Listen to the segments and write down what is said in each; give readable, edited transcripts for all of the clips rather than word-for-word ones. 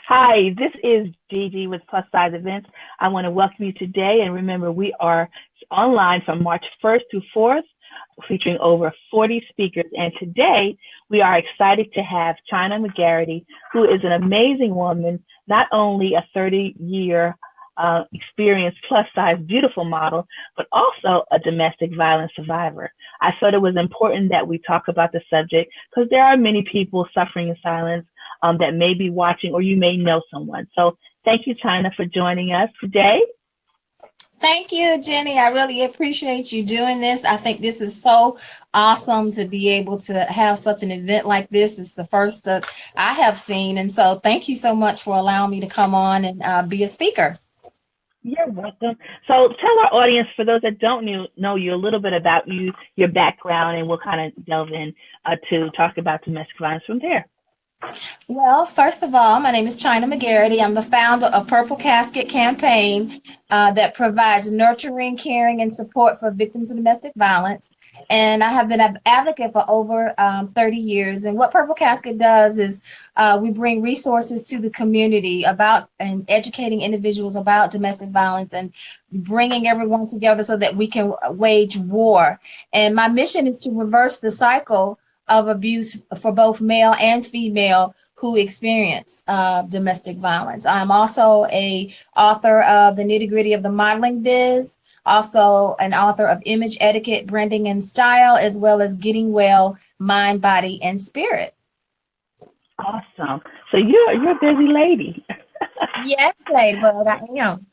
Hi, this is Gigi with Plus Size Events. I want to welcome you today. And remember, we are online from March 1st through 4th, featuring over 40 speakers. And today, we are excited to have Chyna McGarity, who is an amazing woman, not only a 30-year experienced plus size beautiful model, but also a domestic violence survivor. I thought it was important that we talk about the subject because there are many people suffering in silence that may be watching, or you may know someone. So thank you, Chyna, for joining us today. Thank you, Jenny. I really appreciate you doing this. I think this is so awesome to be able to have such an event like this. It's the first that I have seen. And so thank you so much for allowing me to come on and be a speaker. You're welcome. So tell our audience, for those that don't know you, a little bit about you, your background, and we'll kind of delve in to talk about domestic violence from there. Well, first of all, my name is Chyna McGarity. I'm the founder of Purple Casket Campaign that provides nurturing, caring, and support for victims of domestic violence. And I have been an advocate for over 30 years. And what Purple Casket does is we bring resources to the community about and educating individuals about domestic violence and bringing everyone together so that we can wage war. And my mission is to reverse the cycle of abuse for both male and female who experience domestic violence. I'm also a author of The Nitty Gritty of the Modeling Biz, also an author of Image Etiquette, Branding and Style, as well as Getting Well, Mind, Body, and Spirit. Awesome. So you're a busy lady. Yes, Ladybug, I am.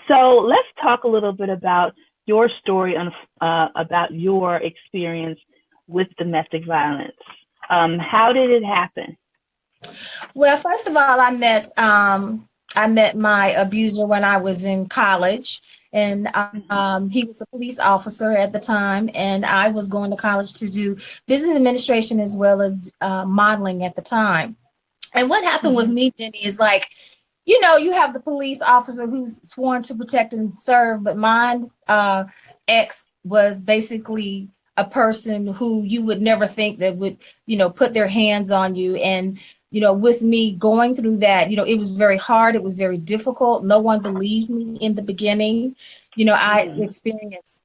So let's talk a little bit about your story on about your experience with domestic violence. How did it happen? Well, first of all, I met my abuser when I was in college, and he was a police officer at the time, and I was going to college to do business administration as well as modeling at the time. And what happened with me, Jenny, is like, you have the police officer who's sworn to protect and serve, but mine ex was basically a person who you would never think that would, put their hands on you. And, with me going through that, it was very hard. It was very difficult. No one believed me in the beginning. I experienced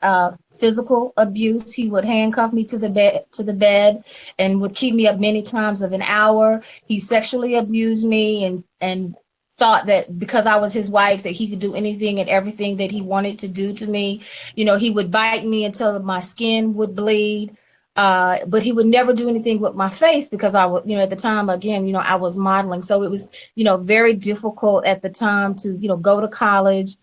physical abuse. He would handcuff me to the bed and would keep me up many times of an hour. He sexually abused me and thought that because I was his wife that he could do anything and everything that he wanted to do to me. He would bite me until my skin would bleed. But he would never do anything with my face because I was, at the time, again, I was modeling. So it was, very difficult at the time to, go to college,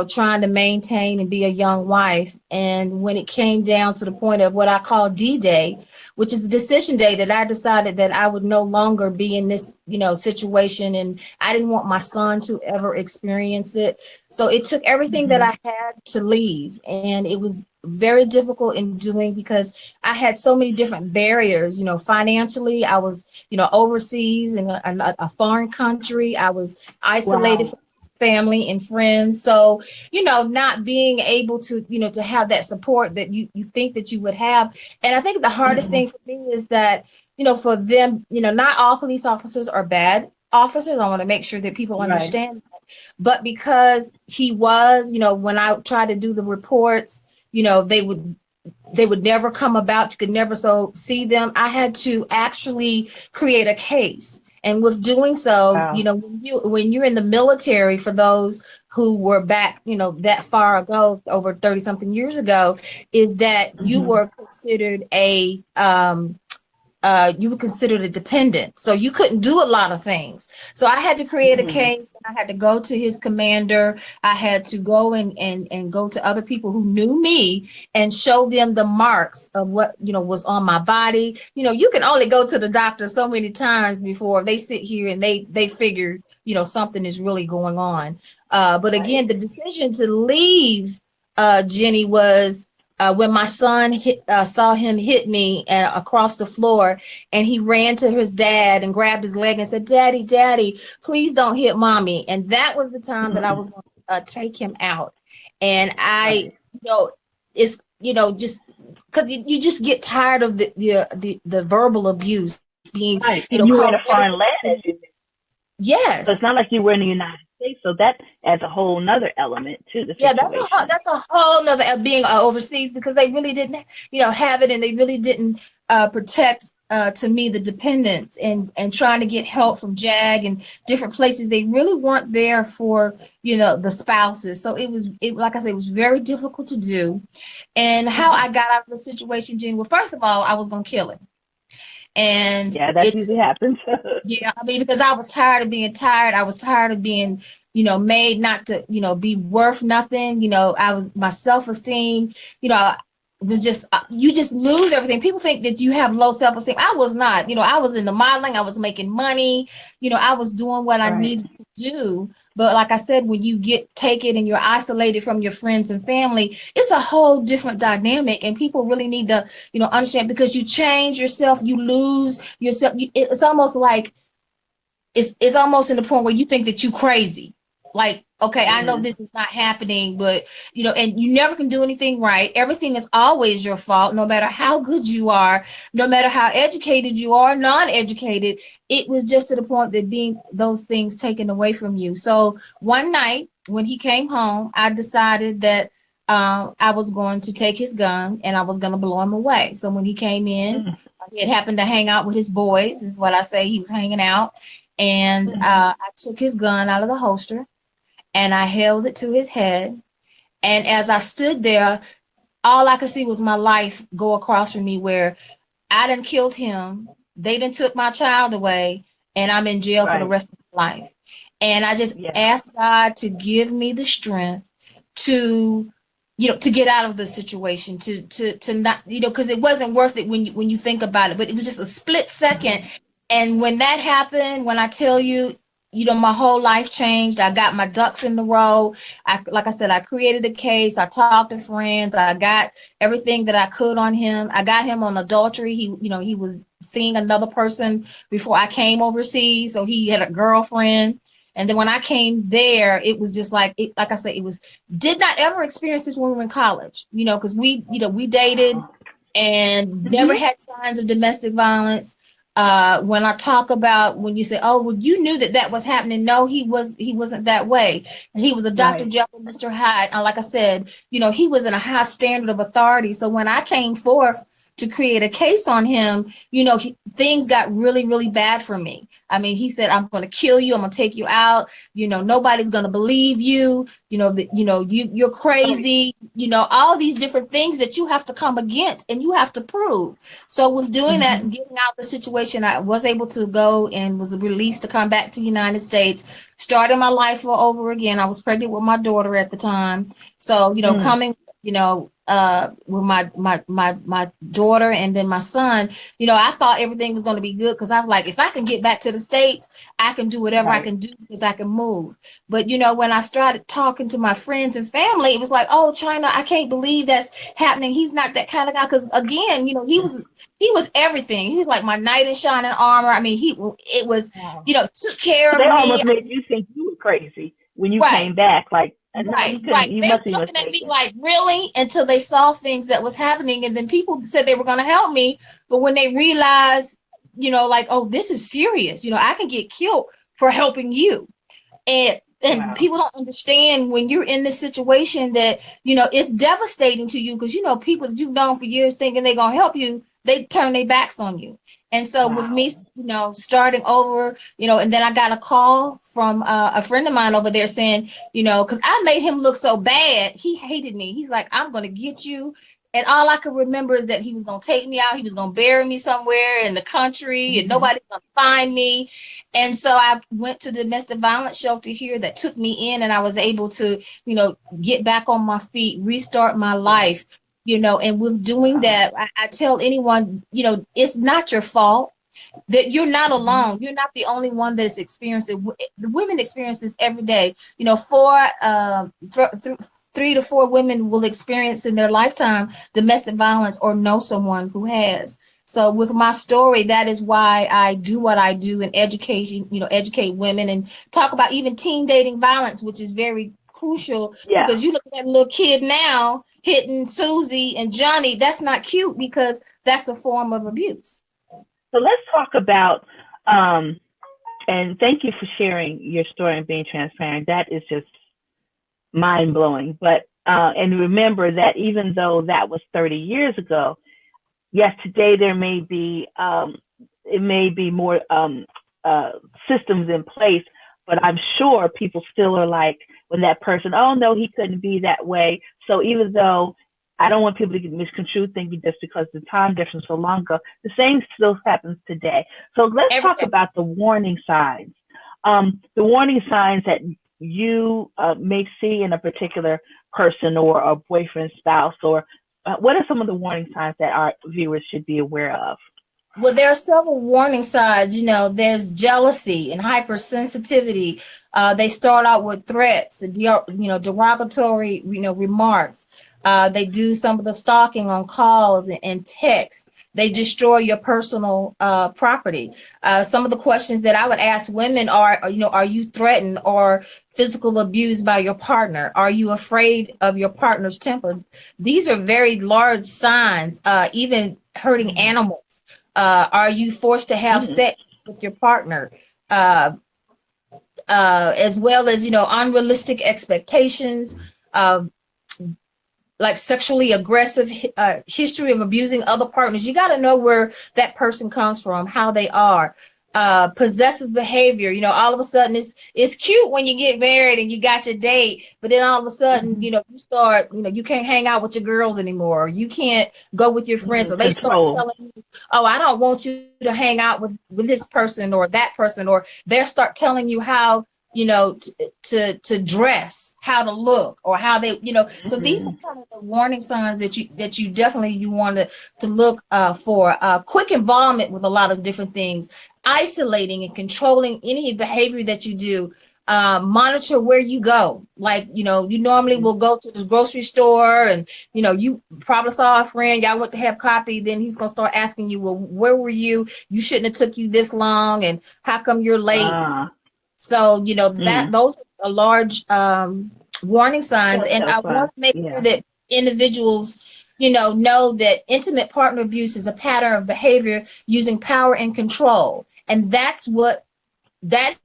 trying to maintain and be a young wife. And when it came down to the point of what I call D-Day, which is a decision day, that I decided that I would no longer be in this, situation. And I didn't want my son to ever experience it. So it took everything that I had to leave. And it was very difficult in doing because I had so many different barriers, financially. I was, overseas in a foreign country. I was isolated from family and friends. So, not being able to, to have that support that you think that you would have. And I think the hardest thing for me is that, for them, not all police officers are bad officers. I want to make sure that people understand that. But because he was, when I tried to do the reports, they would never come about. You could never see them. I had to actually create a case. And with doing so, when you're in the military, for those who were back, that far ago, over 30 something years ago, is that you were considered a dependent. So you couldn't do a lot of things. So I had to create a case. I had to go to his commander. I had to go and go to other people who knew me and show them the marks of what, was on my body. You can only go to the doctor so many times before they sit here and they figure, something is really going on. But again, the decision to leave, Jenny, was when my son saw him hit me across the floor, and he ran to his dad and grabbed his leg and said, Daddy, please don't hit mommy. And that was the time that I was going to take him out. And I, it's, just because you just get tired of the verbal abuse being, you were in a foreign land. So it's Yes. not like you were in the United States. So that adds a whole nother element to the Yeah, situation. that's a whole nother being overseas, because they really didn't, have it, and they really didn't protect to me the dependents, and trying to get help from JAG and different places. They really weren't there for the spouses. So like I said, it was very difficult to do. And how I got out of the situation, Jen, well, first of all, I was gonna kill him, and Yeah, that it usually happens. yeah, I mean, because I was tired of being tired. I was tired of being, made not to, be worth nothing. My self-esteem, was just, you just lose everything. People think that you have low self-esteem. I was not, I was in the modeling, I was making money, I was doing what I Right. needed to do. But like I said, when you take it and you're isolated from your friends and family, it's a whole different dynamic. And people really need to, understand, because you change yourself, you lose yourself. It's almost like, it's almost in the point where you think that you crazy. Like, okay, I know Mm. this is not happening, but and you never can do anything right. Everything is always your fault, no matter how good you are, no matter how educated you are, non-educated. It was just to the point that being those things taken away from you. So one night when he came home, I decided that I was going to take his gun and I was going to blow him away. So when he came in, Mm. he had happened to hang out with his boys, is what I say. He was hanging out, and Mm-hmm. I took his gun out of the holster and I held it to his head. And as I stood there, all I could see was my life go across from me, where I done killed him. They done took my child away, and I'm in jail for the Right. rest of my life. And I just Yeah. asked God to give me the strength to, to get out of the situation, to not, because it wasn't worth it when you think about it. But it was just a split second. And when that happened, when I tell you, my whole life changed. I got my ducks in the row. Like I said, I created a case. I talked to friends. I got everything that I could on him. I got him on adultery. He was seeing another person before I came overseas. So he had a girlfriend. And then when I came there, it was just like, like I said, did not ever experience this when we were in college, because we dated and never Mm-hmm. had signs of domestic violence. When I talk about, when you say, oh, well, you knew that was happening. No, he wasn't that way. And he was a Dr. Right. Jekyll, Mr. Hyde. And like I said, he was in a high standard of authority. So when I came forth to create a case on him, things got really, really bad for me. I mean, he said, I'm going to kill you. I'm going to take you out. Nobody's going to believe you. You're Right. crazy. All these different things that you have to come against and you have to prove. So with doing that Mm-hmm. and getting out of the situation, I was able to go and was released to come back to the United States, starting my life all over again. I was pregnant with my daughter at the time. So, Mm. coming, with my daughter and then my son, I thought everything was going to be good, because I was like, if I can get back to the States, I can do whatever I Right. can do, because I can move. But when I started talking to my friends and family, it was like, oh, Chyna, I can't believe that's happening. He's not that kind of guy. Because again, he was everything. He was like my knight in shining armor. I mean, it was, Wow. took care So of they me. almost made you think you were crazy when you Right. came back. Like, no, Right, you couldn't. right. You They were must be looking at me mistaken. like, really? Until they saw things that was happening. And then people said they were going to help me. But when they realized, like, oh, this is serious. I can get killed for helping you. And Wow. people don't understand when you're in this situation that, it's devastating to you, because, people that you've known for years thinking they're going to help you, they turn their backs on you. And so with Wow. me, starting over, and then I got a call from a friend of mine over there saying, because I made him look so bad, he hated me. He's like, I'm going to get you. And all I could remember is that he was going to take me out. He was going to bury me somewhere in the country and Mm-hmm. nobody's going to find me. And so I went to the domestic violence shelter here that took me in, and I was able to, get back on my feet, restart my Right. life, and with doing Wow. that, I tell anyone, it's not your fault, that you're not Mm-hmm. alone. You're not the only one that's experienced it. The women experience this every day. Three to four women will experience in their lifetime domestic violence or know someone who has. So with my story, that is why I do what I do in education, educate women and talk about even teen dating violence, which is very crucial, Yeah. because you look at that little kid now hitting Susie and Johnny. That's not cute, because that's a form of abuse. So let's talk about um, And thank you for sharing your story and being transparent. That is just mind blowing. But and remember that even though that was 30 years ago, yes, today there may be it may be more systems in place, but I'm sure people still are like when that person, oh no, he couldn't be that way. So even though I don't want people to get misconstrued thinking just because the time difference so long ago, the same still happens today. So let's Every talk day. about the warning signs. The warning signs that you may see in a particular person or a boyfriend, spouse, or what are some of the warning signs that our viewers should be aware of? Well, there are several warning signs. There's jealousy and hypersensitivity. They start out with threats, derogatory, remarks. They do some of the stalking on calls and texts. They destroy your personal property. Some of the questions that I would ask women are you threatened or physical abused by your partner? Are you afraid of your partner's temper? These are very large signs, even hurting animals. Are you forced to have sex with your partner? As well as, unrealistic expectations, like sexually aggressive history of abusing other partners. You got to know where that person comes from, how they are. Possessive behavior, all of a sudden it's cute when you get married and you got your date, but then all of a sudden, you start, you can't hang out with your girls anymore. You can't go with your friends, or they start telling you, oh, I don't want you to hang out with this person or that person, or they start telling you how, to dress, how to look, or how they, so these are kind of the warning signs that you definitely want to look for. Quick involvement with a lot of different things, isolating and controlling any behavior that you do. Monitor where you go. Like, you normally will go to the grocery store and, you probably saw a friend, y'all went to have coffee, then he's going to start asking you, well, where were you? You shouldn't have took you this long. And how come you're late? So, that those are large warning signs. And I want to make sure that individuals, know that intimate partner abuse is a pattern of behavior using power and control. And that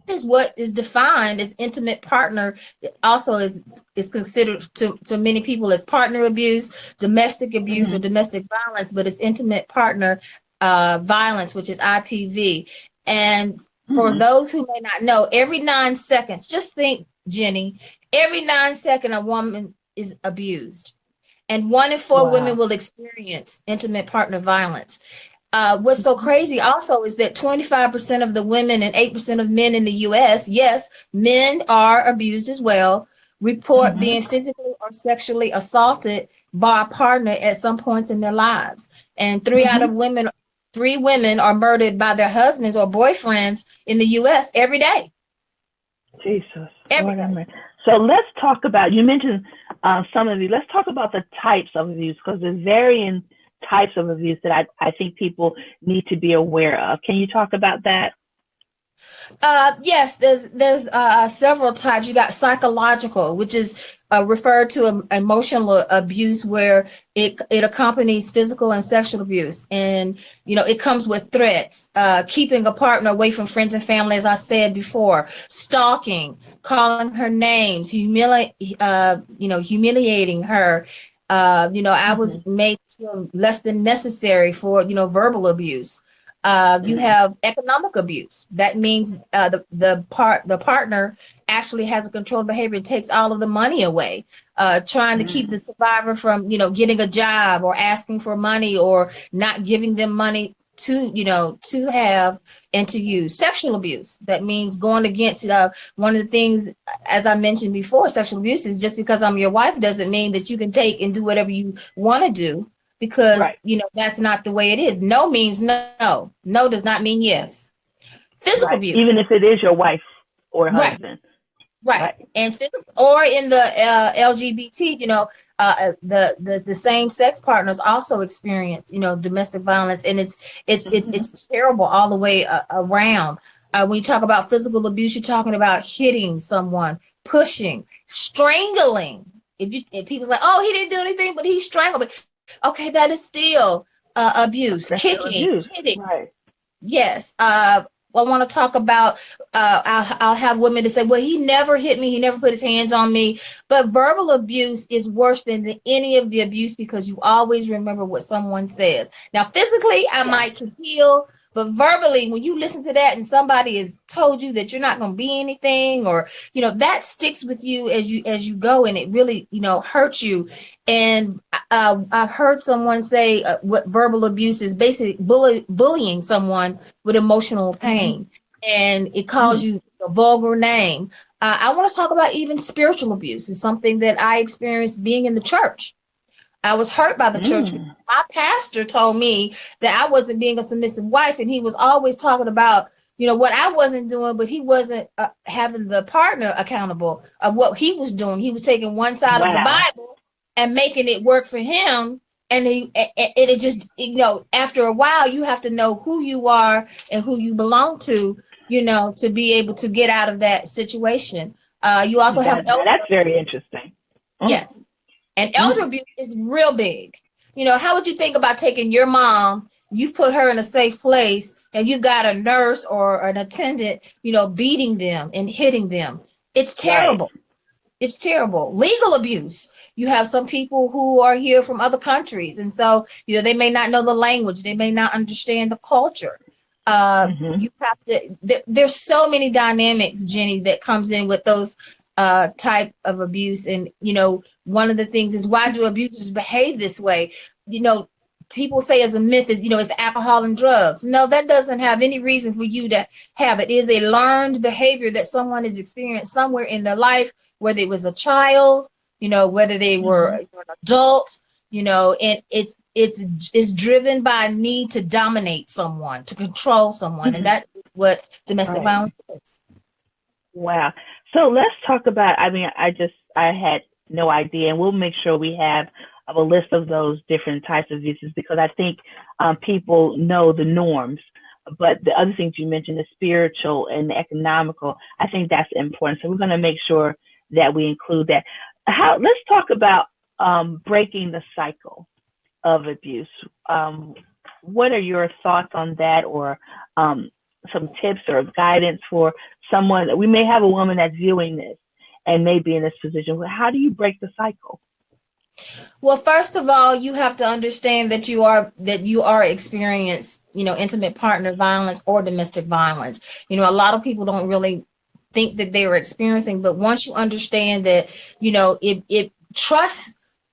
is what is defined as intimate partner. Also is considered to many people as partner abuse, domestic abuse, or domestic violence, but it's intimate partner violence, which is IPV. And for those who may not know, every 9 seconds, just think, Jenny, every 9 seconds a woman is abused. And 1 in 4 women will experience intimate partner violence. What's so crazy also is that 25% of the women and 8% of men in the US, yes, men are abused as well, report being physically or sexually assaulted by a partner at some points in their lives. And 3 women are murdered by their husbands or boyfriends in the US every day. Jesus. So let's talk about, you mentioned some of these. Let's talk about the types of abuse, because there's varying types of abuse that I think people need to be aware of. Can you talk about that? Yes, there's several types. You got psychological, which is referred to emotional abuse, where it accompanies physical and sexual abuse, and it comes with threats, keeping a partner away from friends and family, as I said before, stalking, calling her names, humiliating her. I was made feel less than necessary for verbal abuse. You have economic abuse. That means the partner actually has a controlled behavior and takes all of the money away, trying to keep the survivor from getting a job, or asking for money, or not giving them money to have and to use. Sexual abuse. That means going against one of the things, as I mentioned before, sexual abuse is just because I'm your wife doesn't mean that you can take and do whatever you want to do, because that's not the way it is. No means no. No does not mean yes. Physical abuse, even if it is your wife or husband. Right. And physical, or in the LGBT, the same sex partners also experience domestic violence, and it's terrible all the way around. When you talk about physical abuse, you're talking about hitting someone, pushing, strangling. If people's like, oh, he didn't do anything, but he strangled me. Okay, that is still abuse. Kicking, hitting. Right. Yes. want to talk about, I'll have women to say, well, he never hit me. He never put his hands on me. But verbal abuse is worse than any of the abuse because you always remember what someone says. Now, physically, I might can heal, but verbally, when you listen to that and somebody has told you that you're not going to be anything, or, that sticks with you as you go, and it really, hurts you. And I've heard someone say what verbal abuse is basically bullying someone with emotional pain, and it calls you a vulgar name. I want to talk about even spiritual abuse. It's something that I experienced being in the church. I was hurt by the church. My pastor told me that I wasn't being a submissive wife, and he was always talking about, what I wasn't doing, but he wasn't having the partner accountable of what he was doing. He was taking one side of the Bible and making it work for him. And it just, after a while, you have to know who you are and who you belong to, to be able to get out of that situation. You also have that's very interesting. Yes. And elder abuse is real big. How would you think about taking your mom, you've put her in a safe place, and you've got a nurse or an attendant, beating them and hitting them? It's terrible. Right. It's terrible. Legal abuse. You have some people who are here from other countries, and so, they may not know the language. They may not understand the culture. You have to, there's so many dynamics, Jenny, that comes in with those type of abuse. And, one of the things is, why do abusers behave this way? People say as a myth is, it's alcohol and drugs. No, that doesn't have any reason for you to have it. It is a learned behavior that someone has experienced somewhere in their life, whether it was a child, whether they were an adult, and it's driven by a need to dominate someone, to control someone. And that is what domestic violence is. Wow. So let's talk about, I had no idea, and we'll make sure we have a list of those different types of abuses, because I think people know the norms, but the other things you mentioned, the spiritual and the economical, I think that's important. So we're going to make sure that we include that. Let's talk about breaking the cycle of abuse. What are your thoughts on that, or some tips or guidance for someone that we may have a woman that's viewing this and may be in this position? How do you break the cycle? Well, first of all, you have to understand that you are experiencing, intimate partner violence or domestic violence. A lot of people don't really think that they are experiencing, but once you understand that,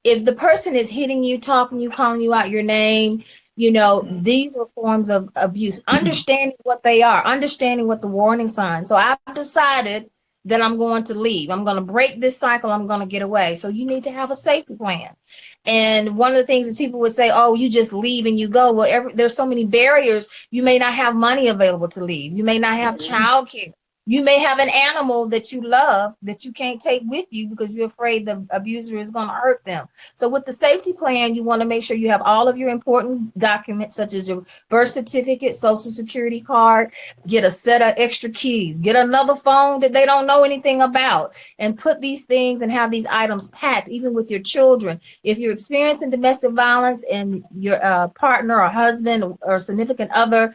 if the person is hitting you, talking you, calling you out your name, these are forms of abuse. Understanding what they are, understanding what the warning signs. So I've decided that I'm going to leave. I'm going to break this cycle. I'm going to get away. So you need to have a safety plan. And one of the things is people would say, oh, you just leave and you go. Well, there's so many barriers. You may not have money available to leave. You may not have childcare. You may have an animal that you love that you can't take with you because you're afraid the abuser is going to hurt them. So with the safety plan, you want to make sure you have all of your important documents, such as your birth certificate, social security card, get a set of extra keys, get another phone that they don't know anything about, and put these things and have these items packed, even with your children. If you're experiencing domestic violence and your partner or husband or significant other,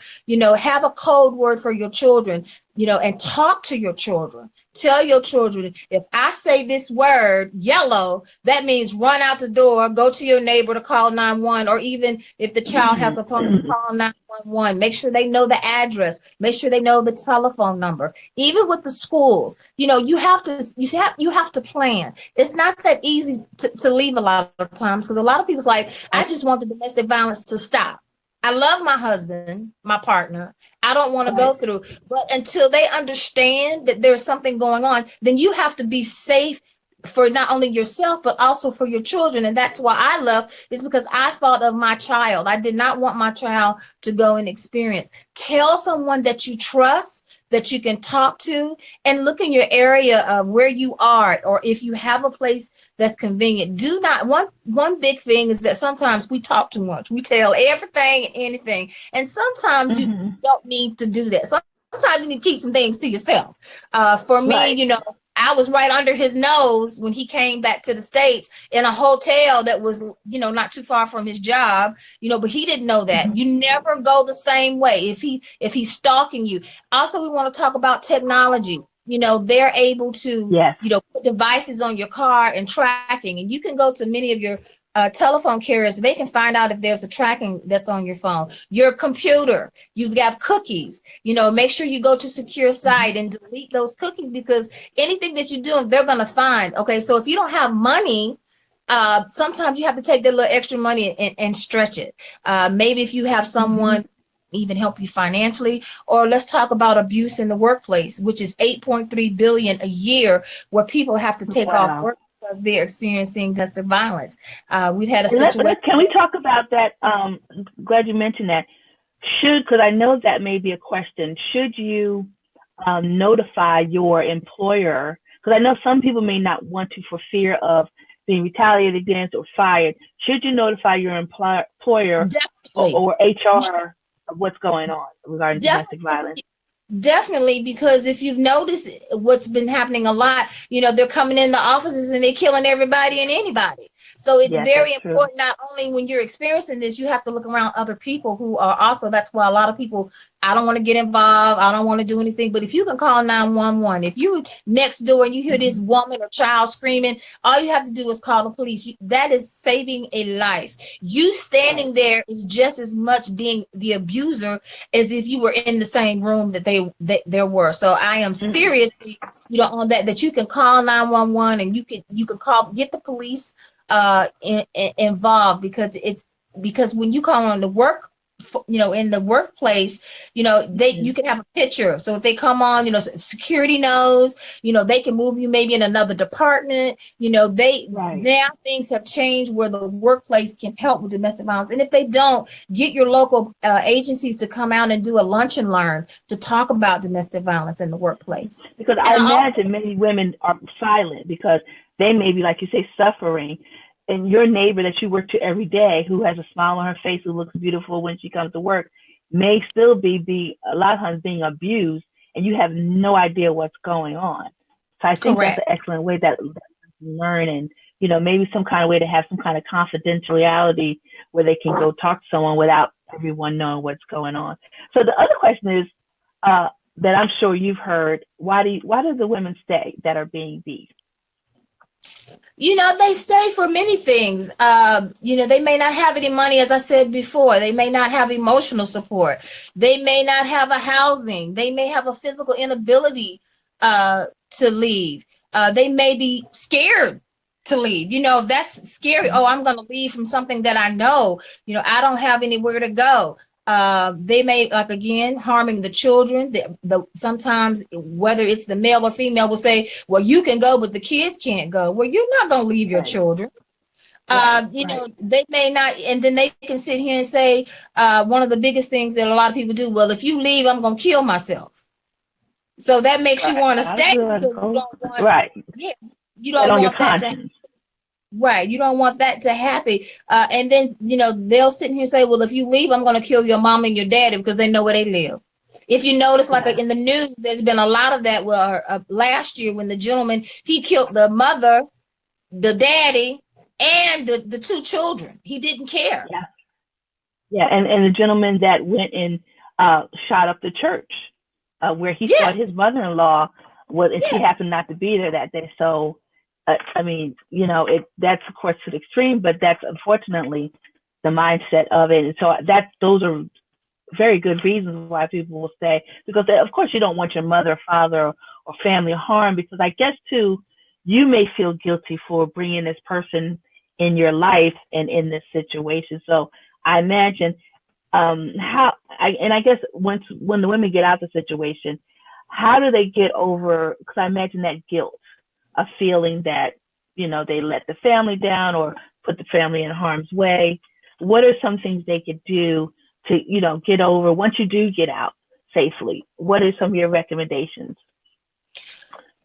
have a code word for your children. And talk to your children. Tell your children, if I say this word, yellow, that means run out the door, go to your neighbor to call 911, or even if the child has a phone, call 911. Make sure they know the address. Make sure they know the telephone number. Even with the schools, you have to plan. It's not that easy to leave a lot of times, because a lot of people's like, I just want the domestic violence to stop. I love my husband, my partner. I don't want to go through, but until they understand that there's something going on, then you have to be safe for not only yourself, but also for your children. And that's why I left, is because I thought of my child. I did not want my child to go and experience. Tell someone that you trust, that you can talk to, and look in your area of where you are, or if you have a place that's convenient. Do not, one big thing is that sometimes we talk too much. We tell everything and anything. And sometimes you don't need to do that. Sometimes you need to keep some things to yourself. For me, I was right under his nose when he came back to the States in a hotel that was, not too far from his job, but he didn't know that. You never go the same way if he's stalking you. Also, we want to talk about technology. They're able to, Yes. put devices on your car and tracking, and you can go to many of your telephone carriers. They can find out if there's a tracking that's on your phone, your computer. You've got cookies. Make sure you go to secure site and delete those cookies, because anything that you're doing, they're going to find. Okay, so if you don't have money, sometimes you have to take that little extra money and stretch it. Maybe if you have someone even help you financially, or let's talk about abuse in the workplace, which is 8.3 billion a year, where people have to take off work because they're experiencing domestic violence. We've had a situation. Can we talk about that? Glad you mentioned that. Because I know that may be a question. Should you notify your employer? Because I know some people may not want to for fear of being retaliated against or fired. Should you notify your employer or HR of what's going on regarding domestic violence? Definitely, because if you've noticed what's been happening a lot, they're coming in the offices and they're killing everybody and anybody. So it's very important, not only when you're experiencing this, you have to look around other people who are also, that's why a lot of people, I don't want to get involved, I don't want to do anything. But if you can call 911, if you next door and you hear this woman or child screaming, all you have to do is call the police. That is saving a life. You standing there is just as much being the abuser as if you were in the same room that there were. So I am seriously, on that you can call 911 and you can call, get the police involved, because when you call on the work, in the workplace, you can have a picture. So if they come on, security knows, they can move you maybe in another department. Now things have changed where the workplace can help with domestic violence. And if they don't, get your local agencies to come out and do a lunch and learn to talk about domestic violence in the workplace. Because I imagine many women are silent because they may be, like you say, suffering. And your neighbor that you work to every day, who has a smile on her face, who looks beautiful when she comes to work, may still be a lot of times being abused, and you have no idea what's going on. So I think that's an excellent way that learn, and maybe some kind of way to have some kind of confidentiality where they can go talk to someone without everyone knowing what's going on. So the other question is that I'm sure you've heard: why do the women stay that are being beat? They stay for many things. They may not have any money, as I said before. They may not have emotional support. They may not have a housing. They may have a physical inability to leave. They may be scared to leave. That's scary. Oh, I'm going to leave from something that I know. I don't have anywhere to go. They may, like, again, harming the children. Sometimes, whether it's the male or female, will say, well, you can go, but the kids can't go. Well, you're not going to leave your children. They may not, and then they can sit here and say, one of the biggest things that a lot of people do, well, if you leave, I'm going to kill myself. So that makes you want to stay, because you don't want, you don't want that to happen. Right. You don't want that to happen. And then, they'll sit here and say, well, if you leave, I'm going to kill your mom and your daddy, because they know where they live. If you notice, in the news, there's been a lot of that. Well, last year when the gentleman, he killed the mother, the daddy, and the two children. He didn't care. Yeah. And the gentleman that went and shot up the church where he thought his mother-in-law was, and she happened not to be there that day. So, that's of course to the extreme, but that's unfortunately the mindset of it. And so those are very good reasons why people will stay, because of course you don't want your mother, father, or family harmed, because I guess too, you may feel guilty for bringing this person in your life and in this situation. So I imagine I guess when the women get out of the situation, how do they get over, because I imagine that guilt of feeling that, they let the family down or put the family in harm's way. What are some things they could do to, get over once you do get out safely? What are some of your recommendations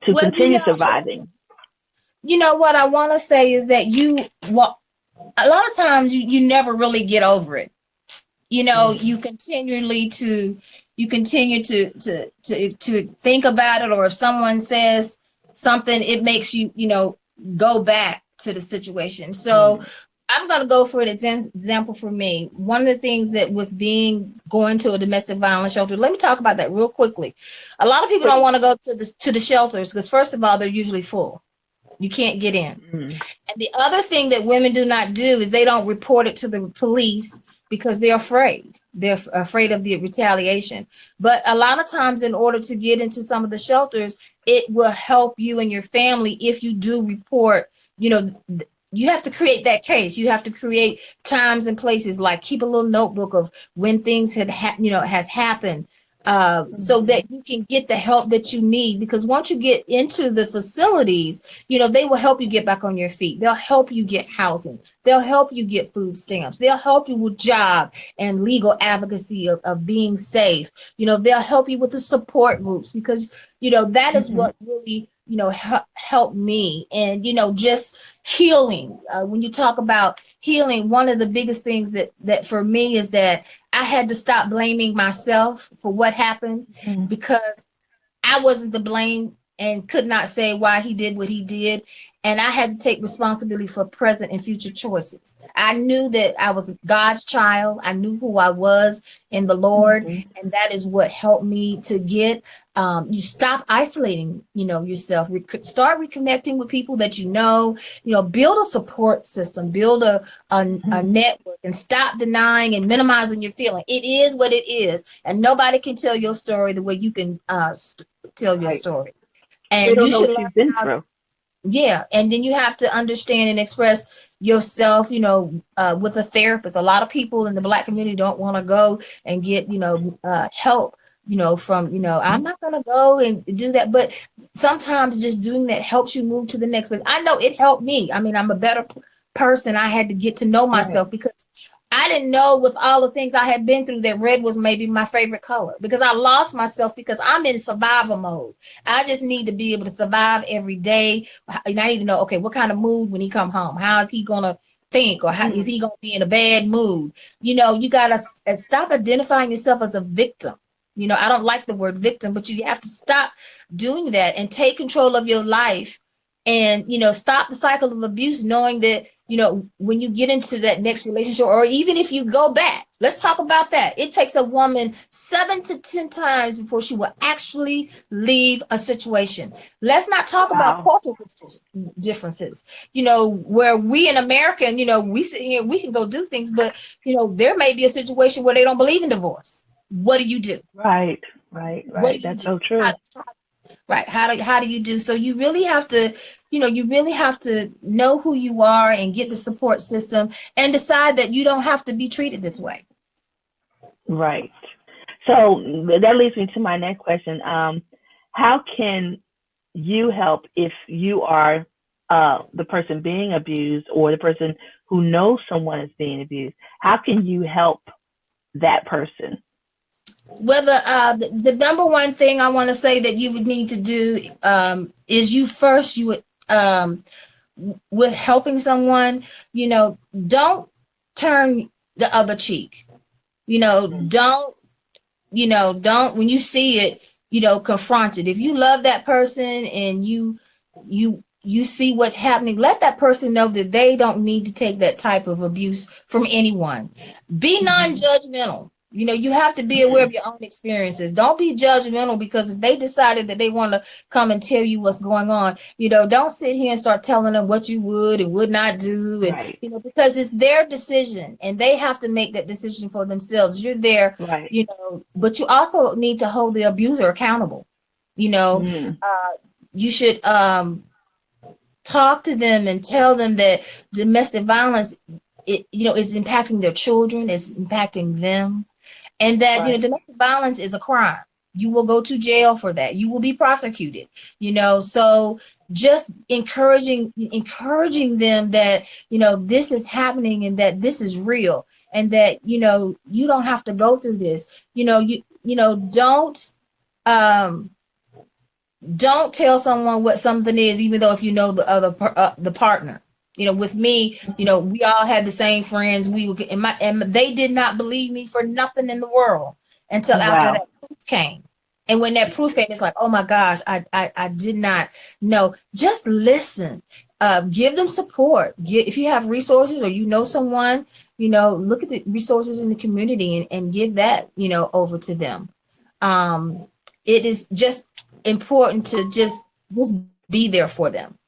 to continue surviving? What I want to say is that a lot of times you never really get over it. You continue to think about it, or if someone says, something, it makes you, go back to the situation. So I'm going to go for an example for me. One of the things that with going to a domestic violence shelter, let me talk about that real quickly. A lot of people don't want to go to the shelters because first of all, they're usually full. You can't get in. And the other thing that women do not do is they don't report it to the police because they're afraid. They're afraid of the retaliation. But a lot of times in order to get into some of the shelters, it will help you and your family if you do report, you have to create that case. You have to create times and places, like keep a little notebook of when things has happened. So that you can get the help that you need, because once you get into the facilities, they will help you get back on your feet. They'll help you get housing. They'll help you get food stamps. They'll help you with job and legal advocacy of being safe. They'll help you with the support groups, because, that is what really, helped me. And, just healing. When you talk about healing, one of the biggest things that for me is that I had to stop blaming myself for what happened, because I wasn't to blame and could not say why he did what he did. And I had to take responsibility for present and future choices. I knew that I was God's child. I knew who I was in the Lord. And that is what helped me to get, you stop isolating, yourself, start reconnecting with people that build a support system, build a network, and stop denying and minimizing your feeling. It is what it is. And nobody can tell your story the way you can tell your story. And you should learn been through. Yeah. And then you have to understand and express yourself, with a therapist. A lot of people in the Black community don't want to go and get, help, from, I'm not going to go and do that. But sometimes just doing that helps you move to the next place. I know it helped me. I mean, I'm a better person. I had to get to know myself, because I didn't know, with all the things I had been through, that red was maybe my favorite color, because I lost myself because I'm in survival mode. I just need to be able to survive every day. And I need to know, okay, what kind of mood when he come home? How is he going to think? Or how is he going to be in a bad mood? You got to stop identifying yourself as a victim. I don't like the word victim, but you have to stop doing that and take control of your life, and, stop the cycle of abuse, knowing that, when you get into that next relationship, or even if you go back, let's talk about that. It takes a woman 7 to 10 times before she will actually leave a situation. Let's not talk about cultural differences, where we in America, we sit here, we can go do things, but, there may be a situation where they don't believe in divorce. What do you do? Right. That's so true. Right. How do you do? So you really have to, know who you are and get the support system and decide that you don't have to be treated this way. Right. So that leads me to my next question. How can you help if you are the person being abused, or the person who knows someone is being abused? How can you help that person? Well, the number one thing I want to say that you would need to do is you would with helping someone, don't turn the other cheek. Don't when you see it, confront it. If you love that person and you see what's happening, let that person know that they don't need to take that type of abuse from anyone. Be non-judgmental. You have to be aware of your own experiences. Don't be judgmental, because if they decided that they want to come and tell you what's going on, don't sit here and start telling them what you would and would not do. And, because it's their decision and they have to make that decision for themselves. You're there, but you also need to hold the abuser accountable. You should talk to them and tell them that domestic violence, is impacting their children, is impacting them. And that, domestic violence is a crime. You will go to jail for that. You will be prosecuted, so just encouraging them that, this is happening and that this is real, and that, you don't have to go through this. Don't tell someone what something is, even though if you know the other the partner. With me, we all had the same friends. We were, and they did not believe me for nothing in the world until after that came. And when that proof came, it's like, oh my gosh, I did not know. Just listen. Give them support. If you have resources or you know someone, look at the resources in the community and give that, over to them. It is just important to just be there for them.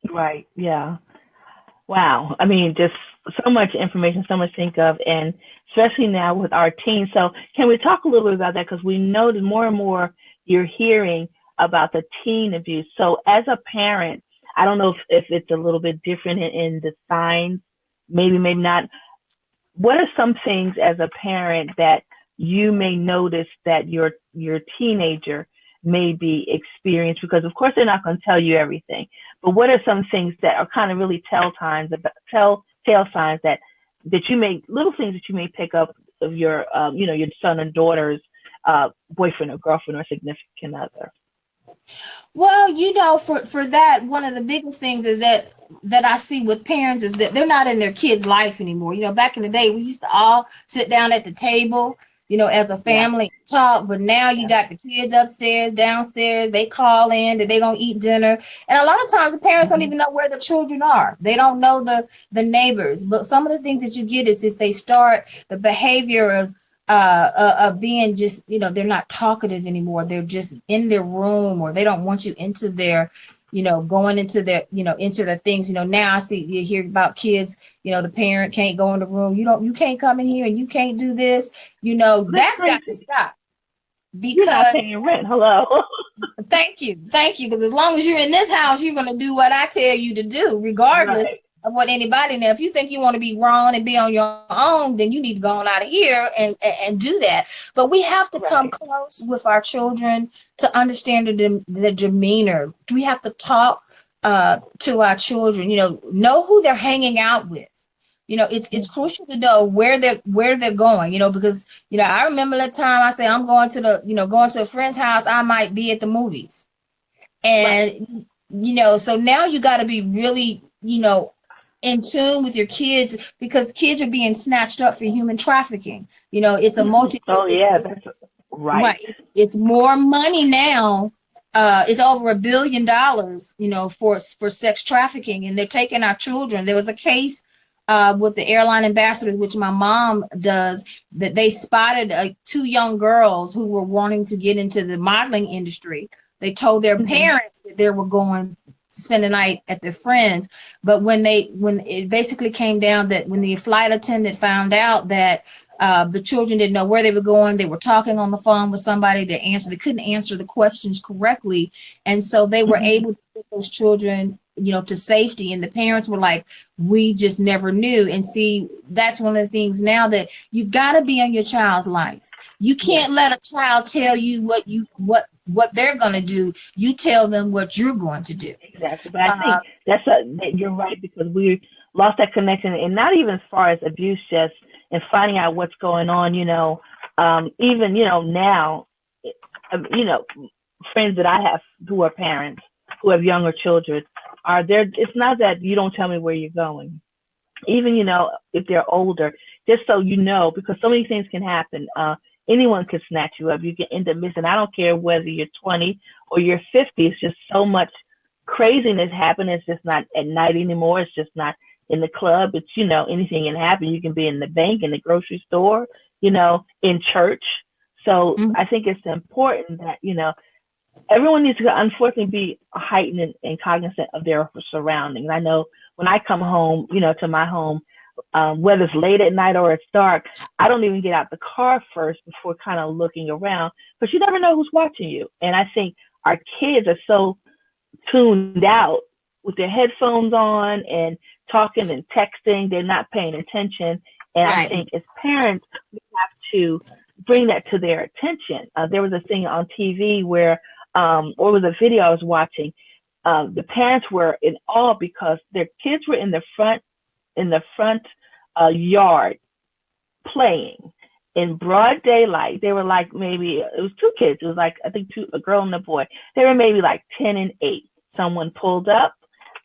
Right. Yeah. Wow. I mean, just so much information, so much to think of, and especially now with our teens. So, can we talk a little bit about that? Because we know that more and more you're hearing about the teen abuse. So, as a parent, I don't know if it's a little bit different in the signs, maybe, maybe not. What are some things as a parent that you may notice that your teenager may be experienced? Because of course they're not going to tell you everything, but what are some things that are kind of really tell signs that you may, little things that you may pick up of your your son and daughter's boyfriend or girlfriend or significant other? Well, for that, one of the biggest things is that I see with parents is that they're not in their kids' life anymore. Back in the day, we used to all sit down at the table, as a Yeah. family talk, but now you got the kids upstairs, downstairs, they call in that they gonna eat dinner. And a lot of times the parents don't Mm-hmm. even know where the children are. They don't know the neighbors. But some of the things that you get is if they start the behavior of being just, they're not talkative anymore. They're just in their room, or they don't want you into their, going into their, into the things. Now I see, you hear about kids, the parent can't go in the room. You can't come in here and you can't do this. That's That's got to crazy. stop You're not because paying rent. Hello. thank you. Because as long as you're in this house, you're going to do what I tell you to do, regardless Right. of what anybody. Now, if you think you want to be grown and be on your own, then you need to go on out of here and do that. But we have to come Right. close with our children to understand the demeanor. We have to talk to our children, know who they're hanging out with. It's crucial to know where they're going, because I remember that time I say I'm going to going to a friend's house, I might be at the movies. Right. And so now you got to be really, in tune with your kids, because kids are being snatched up for human trafficking. It's a Oh yeah, that's right. right. It's more money now. It's over $1 billion, for sex trafficking, and they're taking our children. There was a case with the airline ambassadors, which my mom does, that they spotted two young girls who were wanting to get into the modeling industry. They told their Mm-hmm. parents that they were going to spend the night at their friends, but when it basically came down that when the flight attendant found out that the children didn't know where they were going, they were talking on the phone with somebody they couldn't answer the questions correctly, and so they were Mm-hmm. able to get those children to safety, and the parents were like, we just never knew. And see, that's one of the things now, that you've got to be in your child's life. You Yes. can't let a child tell you what they're going to do. You tell them what you're going to do. Exactly. But I uh, think that you're right, because we lost that connection, and not even as far as abuse, just and finding out what's going on. Even now, you know, friends that I have who are parents who have younger children are there. It's not that you don't tell me where you're going, even if they're older, just so you know, because so many things can happen. Anyone can snatch you up. You can end up missing. I don't care whether you're 20 or you're 50. It's just so much craziness happening. It's just not at night anymore. It's just not in the club. It's anything can happen. You can be in the bank, in the grocery store, in church. So mhm. I think it's important that everyone needs to unfortunately be heightened and cognizant of their surroundings. I know when I come home, to my home, whether it's late at night or it's dark, I don't even get out the car first before kind of looking around, because you never know who's watching you. And I think our kids are so tuned out with their headphones on and talking and texting, they're not paying attention. And I Right. think as parents, we have to bring that to their attention. There was a thing on TV where, or it was a video I was watching. The parents were in awe because their kids were in the front yard playing in broad daylight. They were like, maybe it was two kids. It was like, I think a girl and a boy. They were maybe like 10 and 8. Someone pulled up.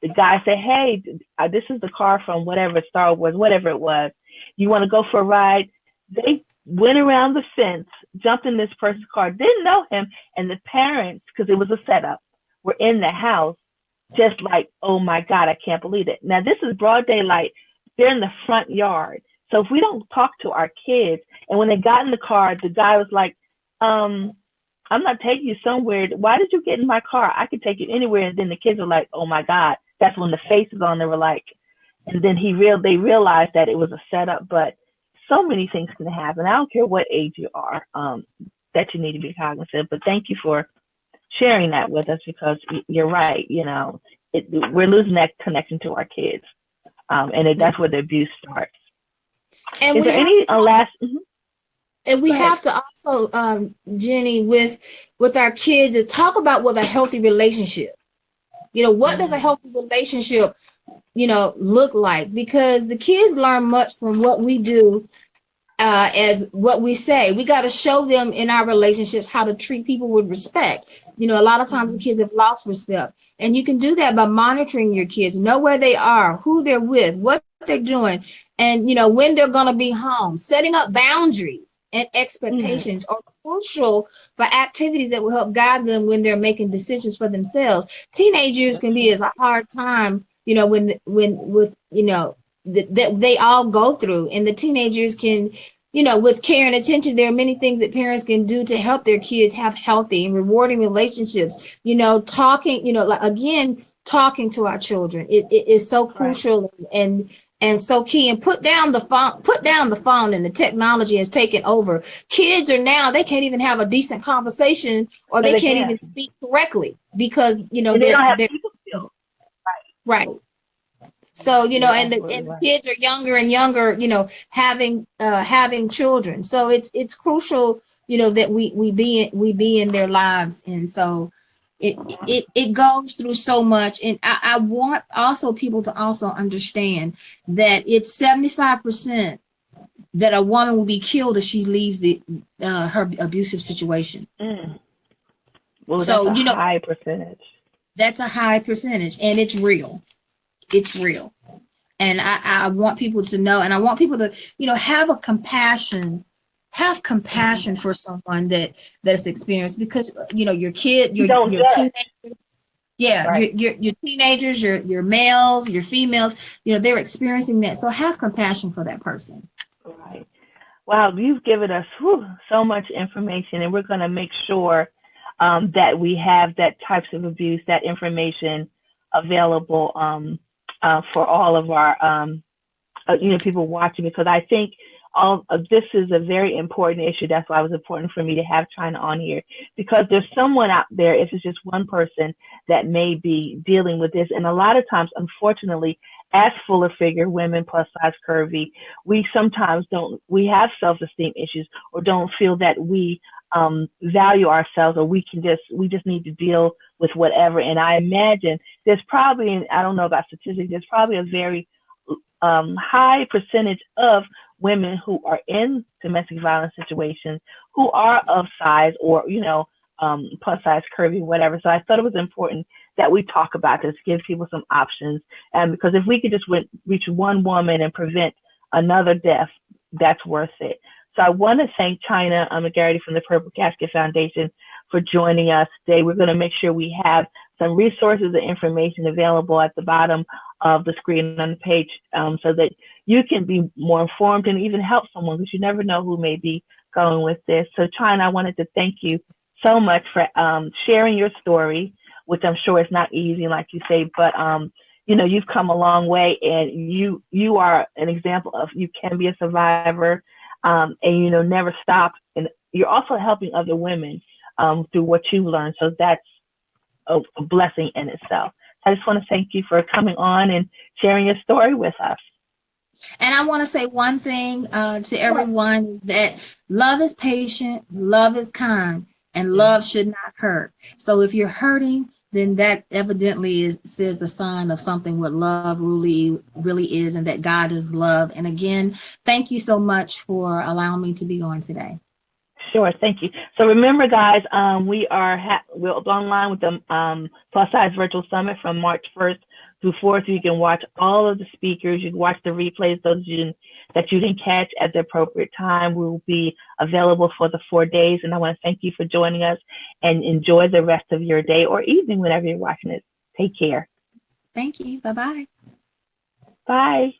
The guy said, "Hey, this is the car from whatever, Star Wars, whatever it was. You want to go for a ride?" They went around the fence jumped in this person's car, didn't know him, and the parents, because it was a setup, were in the house, just like, oh my God, I can't believe it. Now this is broad daylight. They're in the front yard. So if we don't talk to our kids, and when they got in the car, the guy was like, I'm not taking you somewhere. Why did you get in my car? I could take you anywhere. And then the kids were like, oh my God. That's when the faces on there were like, and then they realized that it was a setup. But so many things can happen. I don't care what age you are, that you need to be cognizant. But thank you for sharing that with us, because you're right. We're losing that connection to our kids. That's where the abuse starts. And Is there any last? Mm-hmm. And we have to also, Jenny, with our kids, is talk about what a healthy relationship. What does a healthy relationship, look like? Because the kids learn much from what we do, as what we say. We got to show them in our relationships how to treat people with respect. A lot of times the kids have lost respect, and you can do that by monitoring your kids, know where they are, who they're with, what they're doing, and when they're going to be home. Setting up boundaries and expectations are crucial for activities that will help guide them when they're making decisions for themselves. Teenagers can be as a hard time, that they all go through, and the teenagers can, with care and attention, there are many things that parents can do to help their kids have healthy and rewarding relationships. Talking to our children, it is so crucial, right, and so key. And put down the phone, and the technology has taken over. Kids are now, they can't even have a decent conversation, or they can't even speak correctly, because they don't have people skills. Right. So, and the kids are younger and younger, having children. So it's crucial, that we be in their lives. And so it goes through so much. And I want also people to also understand that it's 75% that a woman will be killed if she leaves her abusive situation. Well, so, that's a high percentage. That's a high percentage, and it's real. It's real. And I want people to know, and I want people to, have compassion for someone that's experienced, because, your kid, your teenager, right, your teenagers, your males, your females, they're experiencing that. So have compassion for that person. Right. Wow, you've given us so much information, and we're going to make sure that we have that types of abuse, that information available for all of our people watching, because I think all of this is a very important issue. That's why it was important for me to have Chyna on here, because there's someone out there, if it's just one person, that may be dealing with this. And a lot of times, unfortunately, as fuller figure women, plus size, curvy, we sometimes we have self-esteem issues, or don't feel that we value ourselves, or we just need to deal with whatever. And I imagine there's probably, and I don't know about statistics, there's probably a very high percentage of women who are in domestic violence situations who are of size, or plus size, curvy, whatever. So I thought it was important that we talk about this, give people some options, and because if we could just reach one woman and prevent another death, that's worth it. So I want to thank Chyna McGarity from the Purple Casket Foundation for joining us today. We're going to make sure we have some resources and information available at the bottom of the screen on the page, so that you can be more informed and even help someone, because you never know who may be going with this. So Chyna, I wanted to thank you so much for sharing your story, which I'm sure is not easy, like you say, but you've come a long way, and you are an example of you can be a survivor, and never stop. And you're also helping other women through what you learned. So that's a blessing in itself. I just want to thank you for coming on and sharing your story with us. And I want to say one thing to everyone, that love is patient, love is kind, and love should not hurt. So if you're hurting, then that evidently says a sign of something what love really is, and that God is love. And again, thank you so much for allowing me to be on today. Sure, thank you. So remember, guys, we're online with the Plus Size Virtual Summit from March 1st through 4th. You can watch all of the speakers. You can watch the replays, those that you can catch at the appropriate time. We will be available for the 4 days. And I want to thank you for joining us, and enjoy the rest of your day or evening whenever you're watching it. Take care. Thank you. Bye-bye. Bye.